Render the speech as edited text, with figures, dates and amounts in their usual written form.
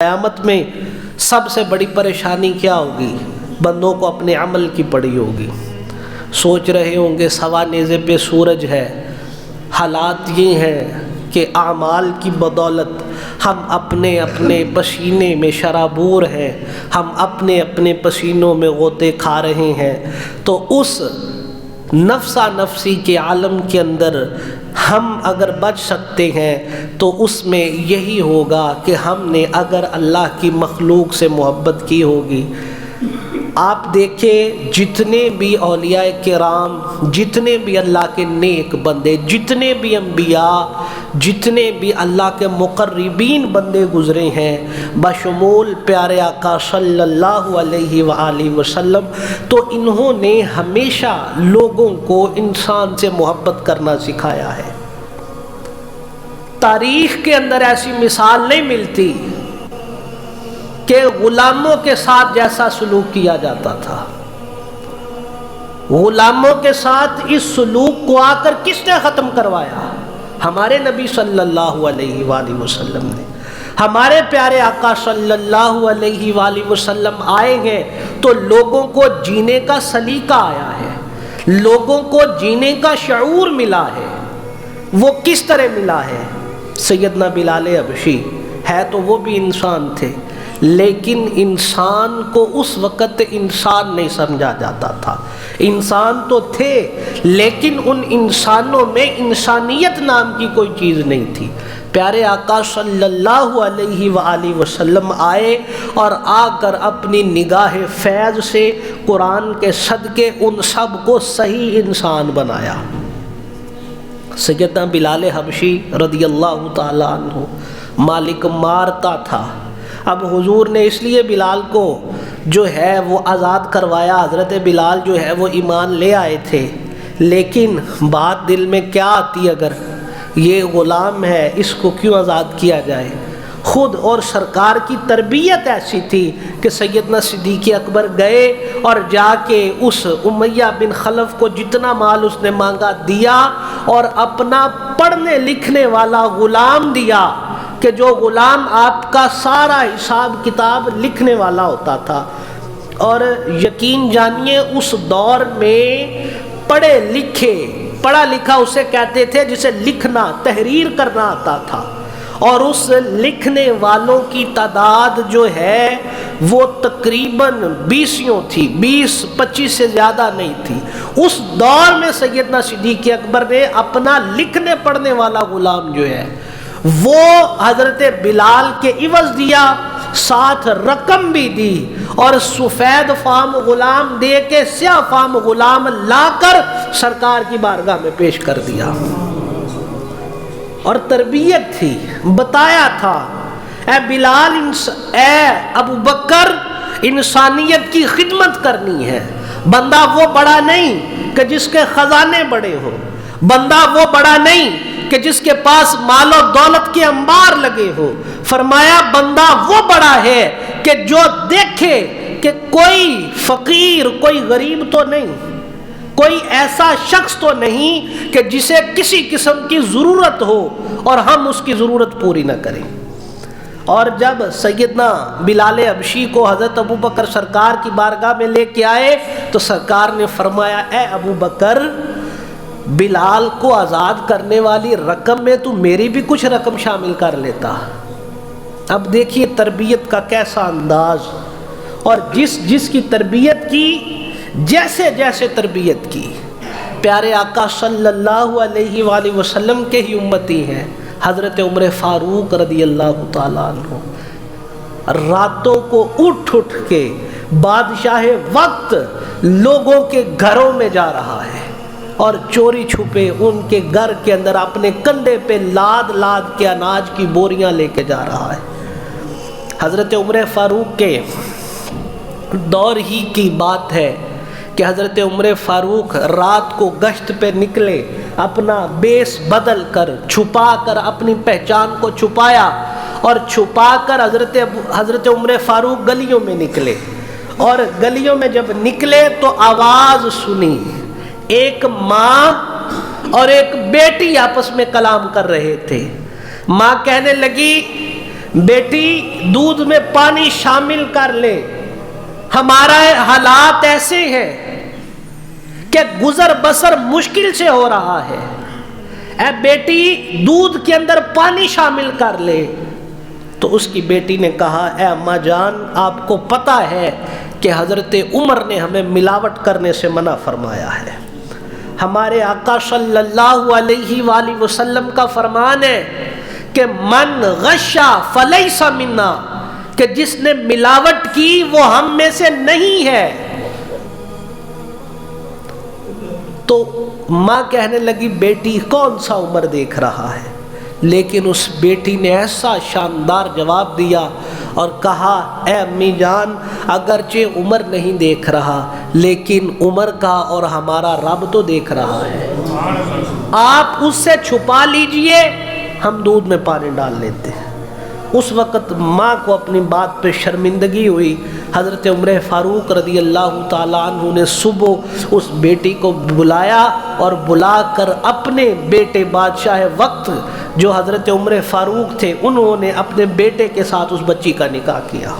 قیامت میں سب سے بڑی پریشانی کیا ہوگی؟ بندوں کو اپنے عمل کی پڑی ہوگی۔ سوچ رہے ہوں گے سوا نیزے پہ سورج ہے۔ حالات یہ ہیں کہ اعمال کی بدولت ہم اپنے اپنے پسینے میں شرابور ہیں، ہم اپنے اپنے پسینوں میں غوطے کھا رہے ہیں۔ تو اس نفسا نفسی کے عالم کے اندر ہم اگر بچ سکتے ہیں تو اس میں یہی ہوگا کہ ہم نے اگر اللہ کی مخلوق سے محبت کی ہوگی۔ آپ دیکھیں جتنے بھی اولیاء کرام، جتنے بھی اللہ کے نیک بندے، جتنے بھی انبیاء، جتنے بھی اللہ کے مقربین بندے گزرے ہیں بشمول پیارے آقا صلی اللہ علیہ وآلہ وسلم، تو انہوں نے ہمیشہ لوگوں کو انسان سے محبت کرنا سکھایا ہے۔ تاریخ کے اندر ایسی مثال نہیں ملتی کہ غلاموں کے ساتھ جیسا سلوک کیا جاتا تھا۔ غلاموں کے ساتھ اس سلوک کو آ کر کس نے ختم کروایا؟ ہمارے نبی صلی اللہ علیہ وآلہ وسلم نے۔ ہمارے پیارے آقا صلی اللہ علیہ وآلہ وسلم آئے ہیں تو لوگوں کو جینے کا سلیقہ آیا ہے، لوگوں کو جینے کا شعور ملا ہے۔ وہ کس طرح ملا ہے؟ سیدنا بلال حبشی ہے تو وہ بھی انسان تھے، لیکن انسان کو اس وقت انسان نہیں سمجھا جاتا تھا۔ انسان تو تھے لیکن ان انسانوں میں انسانیت نام کی کوئی چیز نہیں تھی۔ پیارے آقا صلی اللہ علیہ وآلہ وسلم آئے اور آ کر اپنی نگاہ فیض سے قرآن کے صدقے ان سب کو صحیح انسان بنایا۔ سیدنا بلال حبشی رضی اللہ تعالیٰ عنہ مالک مارتا تھا۔ اب حضور نے اس لیے بلال کو جو ہے وہ آزاد کروایا۔ حضرت بلال جو ہے وہ ایمان لے آئے تھے، لیکن بات دل میں کیا آتی، اگر یہ غلام ہے اس کو کیوں آزاد کیا جائے؟ خود اور سرکار کی تربیت ایسی تھی کہ سیدنا صدیق اکبر گئے اور جا کے اس امیہ بن خلف کو جتنا مال اس نے مانگا دیا، اور اپنا پڑھنے لکھنے والا غلام دیا کہ جو غلام آپ کا سارا حساب کتاب لکھنے والا ہوتا تھا۔ اور یقین جانیے اس دور میں پڑھے لکھے، پڑھا لکھا اسے کہتے تھے جسے لکھنا تحریر کرنا آتا تھا، اور اس لکھنے والوں کی تعداد جو ہے وہ تقریباً 20 تھی، 20-25 سے زیادہ نہیں تھی۔ اس دور میں سیدنا صدیق اکبر نے اپنا لکھنے پڑھنے والا غلام جو ہے وہ حضرت بلال کے عوض دیا، ساتھ رقم بھی دی، اور سفید فام غلام دے کے سیاہ فام غلام لا کر سرکار کی بارگاہ میں پیش کر دیا۔ اور تربیت تھی، بتایا تھا اے بلال، اے ابو بکر، انسانیت کی خدمت کرنی ہے۔ بندہ وہ بڑا نہیں کہ جس کے خزانے بڑے ہو، بندہ وہ بڑا نہیں کہ جس کے پاس مال و دولت کے انبار لگے ہو۔ فرمایا بندہ وہ بڑا ہے کہ جو دیکھے کہ کوئی فقیر، کوئی غریب تو نہیں، کوئی ایسا شخص تو نہیں کہ جسے کسی قسم کی ضرورت ہو اور ہم اس کی ضرورت پوری نہ کریں۔ اور جب سیدنا بلال حبشی کو حضرت ابو بکر سرکار کی بارگاہ میں لے کے آئے تو سرکار نے فرمایا اے ابو بکر، بلال کو آزاد کرنے والی رقم میں تو میری بھی کچھ رقم شامل کر لیتا۔ اب دیکھیے تربیت کا کیسا انداز، اور جس کی تربیت کی، جیسے جیسے تربیت کی۔ پیارے آقا صلی اللہ علیہ وآلہ وسلم کے ہی امتی ہیں حضرت عمر فاروق رضی اللہ تعالیٰ عنہ۔ راتوں کو اٹھ کے بادشاہ وقت لوگوں کے گھروں میں جا رہا ہے اور چوری چھپے ان کے گھر کے اندر اپنے کندھے پہ لاد لاد کے اناج کی بوریاں لے کے جا رہا ہے۔ حضرت عمر فاروق کے دور ہی کی بات ہے کہ حضرت عمر فاروق رات کو گشت پہ نکلے، اپنا بیس بدل کر، چھپا کر اپنی پہچان کو چھپایا، اور چھپا کر حضرت عمر فاروق گلیوں میں نکلے، اور گلیوں میں جب نکلے تو آواز سنی، ایک ماں اور ایک بیٹی آپس میں کلام کر رہے تھے۔ ماں کہنے لگی بیٹی دودھ میں پانی شامل کر لے، ہمارا حالات ایسے ہیں کہ گزر بسر مشکل سے ہو رہا ہے، اے بیٹی دودھ کے اندر پانی شامل کر لے۔ تو اس کی بیٹی نے کہا اے اماں جان آپ کو پتہ ہے کہ حضرت عمر نے ہمیں ملاوٹ کرنے سے منع فرمایا ہے۔ ہمارے آقا صلی اللہ علیہ وآلہ وسلم کا فرمان ہے کہ من غشا فلیس منا، کہ جس نے ملاوٹ کی وہ ہم میں سے نہیں ہے۔ تو ماں کہنے لگی بیٹی کون سا عمر دیکھ رہا ہے، لیکن اس بیٹی نے ایسا شاندار جواب دیا اور کہا اے امی جان اگرچہ عمر نہیں دیکھ رہا لیکن عمر کا اور ہمارا رب تو دیکھ رہا ہے، آپ اس سے چھپا لیجئے، ہم دودھ میں پانی ڈال لیتے ہیں۔ اس وقت ماں کو اپنی بات پہ شرمندگی ہوئی۔ حضرت عمر فاروق رضی اللہ تعالیٰ عنہ نے صبح اس بیٹی کو بلایا اور بلا کر اپنے بیٹے بادشاہ وقت جو حضرت عمر فاروق تھے انہوں نے اپنے بیٹے کے ساتھ اس بچی کا نکاح کیا۔